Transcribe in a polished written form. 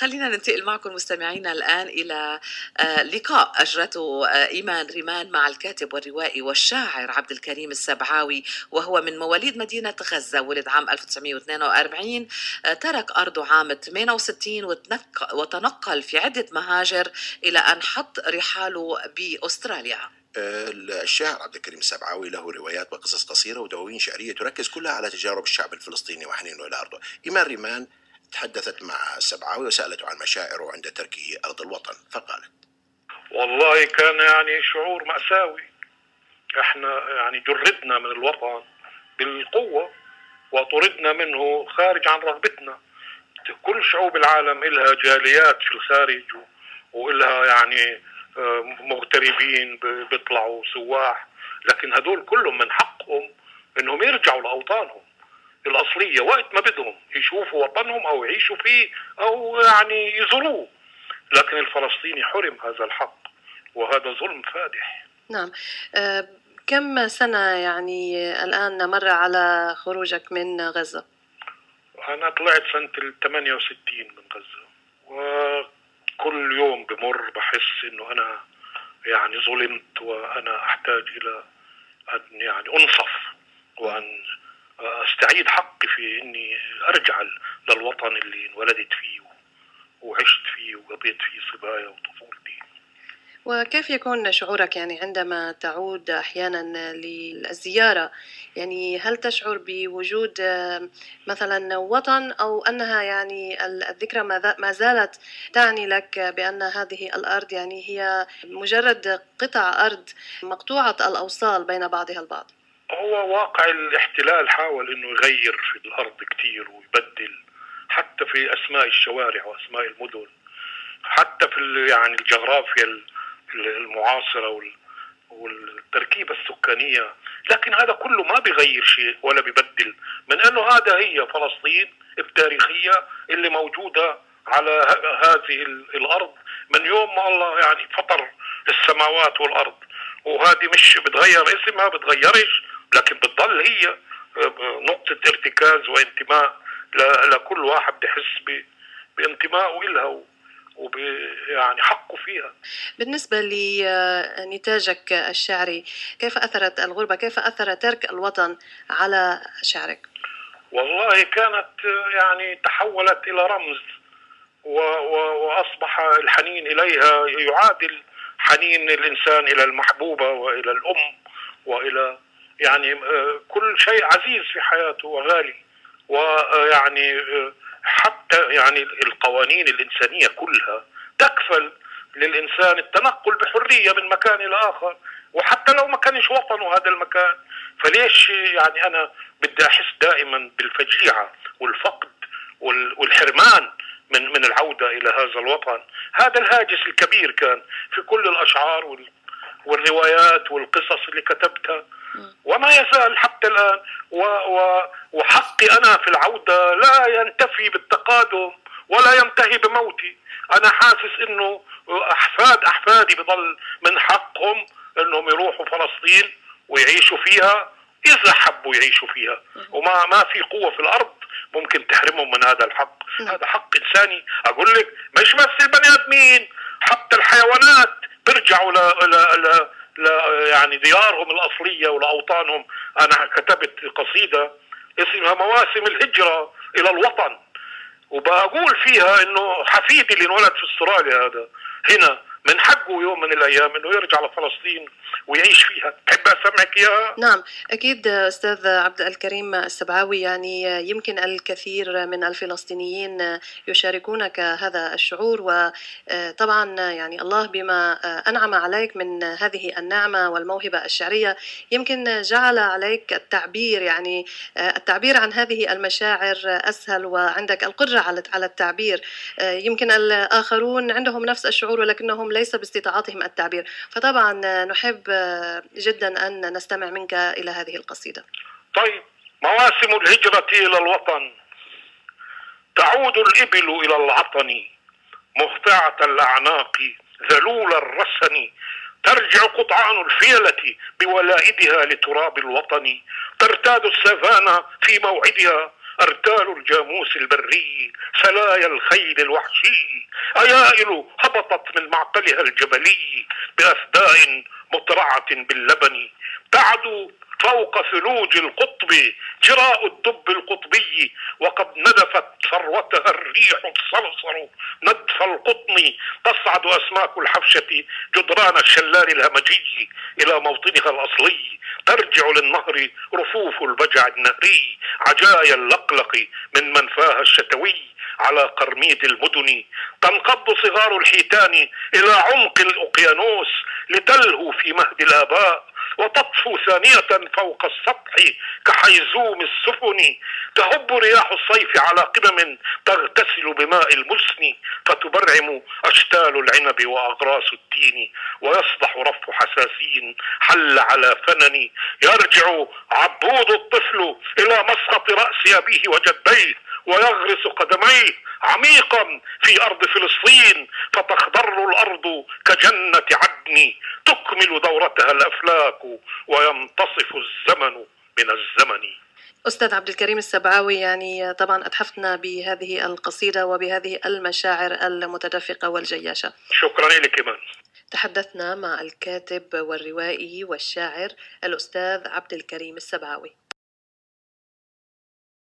خلينا ننتقل معكم مستمعينا الآن إلى لقاء أجرته إيمان ريمان مع الكاتب والروائي والشاعر عبد الكريم السبعاوي، وهو من مواليد مدينة غزة، ولد عام 1942، ترك أرضه عام 68 وتنقل في عدة مهاجر إلى أن حط رحاله بأستراليا. الشاعر عبد الكريم السبعاوي له روايات وقصص قصيرة ودواوين شعرية تركز كلها على تجارب الشعب الفلسطيني وحنينه إلى أرضه. إيمان ريمان تحدثت مع السبعاوي وسألته عن مشاعره عند تركه أرض الوطن، فقالت: والله كان يعني شعور مأساوي. احنا يعني جردنا من الوطن بالقوة وطردنا منه خارج عن رغبتنا. كل شعوب العالم إلها جاليات في الخارج وإلها يعني مغتربين بيطلعوا سواح، لكن هدول كلهم من حقهم انهم يرجعوا لأوطانهم الأصلية وقت ما بدهم يشوفوا وطنهم أو يعيشوا فيه أو يعني يزوروه. لكن الفلسطيني حرم هذا الحق وهذا ظلم فادح. نعم. كم سنة يعني الآن مر على خروجك من غزة؟ أنا طلعت سنة 68 من غزة، وكل يوم بمر بحس إنه أنا يعني ظلمت وأنا أحتاج إلى أن يعني أنصف وأن أستعيد حقي في إني أرجع للوطن اللي انولدت فيه وعشت فيه وقضيت فيه صبايا وطفولتي. وكيف يكون شعورك يعني عندما تعود أحيانا للزيارة؟ يعني هل تشعر بوجود مثلا وطن، أو أنها يعني الذكرى ما زالت تعني لك بأن هذه الأرض يعني هي مجرد قطع أرض مقطوعة الأوصال بين بعضها البعض؟ هو واقع الاحتلال حاول انه يغير في الارض كتير ويبدل، حتى في اسماء الشوارع واسماء المدن، حتى في يعني الجغرافيا المعاصرة والتركيبة السكانية. لكن هذا كله ما بيغير شيء ولا بيبدل من انه هذا هي فلسطين التاريخية اللي موجودة على هذه الارض من يوم ما الله يعني فطر السماوات والارض. وهذه مش بتغير اسمها، بتغيرش، لكن بتضل هي نقطة ارتكاز وانتماء لكل واحد بحس بانتمائه إلها يعني حقه فيها. بالنسبة لنتاجك الشعري، كيف أثرت الغربة، كيف أثر ترك الوطن على شعرك؟ والله كانت يعني تحولت إلى رمز وأصبح الحنين إليها يعادل حنين الإنسان إلى المحبوبة وإلى الأم وإلى يعني كل شيء عزيز في حياته وغالي. ويعني حتى يعني القوانين الإنسانية كلها تكفل للإنسان التنقل بحرية من مكان إلى آخر، وحتى لو ما كانش وطنه هذا المكان. فليش يعني أنا بدي أحس دائما بالفجيعة والفقد والحرمان من العودة إلى هذا الوطن. هذا الهاجس الكبير كان في كل الأشعار والروايات والقصص اللي كتبتها، وما يزال حتى الآن. وحقي أنا في العودة لا ينتفي بالتقادم ولا ينتهي بموتي. أنا حاسس إنه أحفادي بضل من حقهم إنهم يروحوا فلسطين ويعيشوا فيها إذا حبوا يعيشوا فيها، وما في قوة في الأرض ممكن تحرمهم من هذا الحق. هذا حق إنساني. أقول لك مش بس البني آدمين، حتى الحيوانات بيرجعوا يعني ديارهم الأصلية ولأوطانهم. أنا كتبت قصيدة اسمها مواسم الهجرة إلى الوطن، وبقول فيها إنه حفيدي اللي انولد في استراليا هذا هنا من حقه يوم من الأيام إنه يرجع لفلسطين ويعيش فيها. تحب أسمعك إياها؟ نعم أكيد أستاذ عبد الكريم السبعاوي. يعني يمكن الكثير من الفلسطينيين يشاركونك هذا الشعور، وطبعا يعني الله بما أنعم عليك من هذه النعمة والموهبة الشعرية يمكن جعل عليك التعبير، يعني التعبير عن هذه المشاعر أسهل، وعندك القدرة على التعبير. يمكن الآخرون عندهم نفس الشعور ولكنهم ليس باستطاعتهم التعبير. فطبعا نحب جدا أن نستمع منك إلى هذه القصيدة. طيب. مواسم الهجرة إلى الوطن. تعود الإبل إلى العطن مهتعة الأعناق ذلول الرسن، ترجع قطعان الفيلة بولائدها لتراب الوطن، ترتاد السافانا في موعدها أرتال الجاموس البري، سلايا الخيل الوحشي، أيائل هبطت من معقلها الجبلي بأثداء مطرعة باللبن، تعدو فوق ثلوج القطب جراء الدب القطبي، وقد ندفت ثروتها الريح الصرصر ندف القطن، تصعد أسماك الحبشة جدران الشلال الهمجي إلى موطنها الأصلي، ترجع للنهر رفوف البجع النهري، عجايا اللقلق من منفاها الشتوي على قرميد المدن، تنقض صغار الحيتان إلى عمق الأقيانوس لتلهو في مهد الآباء، وتطفو ثانية فوق السطح كحيزوم السفن، تهب رياح الصيف على قمم تغتسل بماء المسن، فتبرعم أشتال العنب وأغراس التين، ويصدح رف حساسين حل على فنن، يرجع عبود الطفل إلى مسقط رأس أبيه وجديه، ويغرس قدميه عميقا في أرض فلسطين، فتخضر الأرض كجنة عدن، تكمل دورتها الأفلاك وينتصف الزمن من الزمن. أستاذ عبد الكريم السبعاوي، يعني طبعا أتحفتنا بهذه القصيدة وبهذه المشاعر المتدفقة والجياشة. شكرا لك إيمان. تحدثنا مع الكاتب والروائي والشاعر الأستاذ عبد الكريم السبعاوي.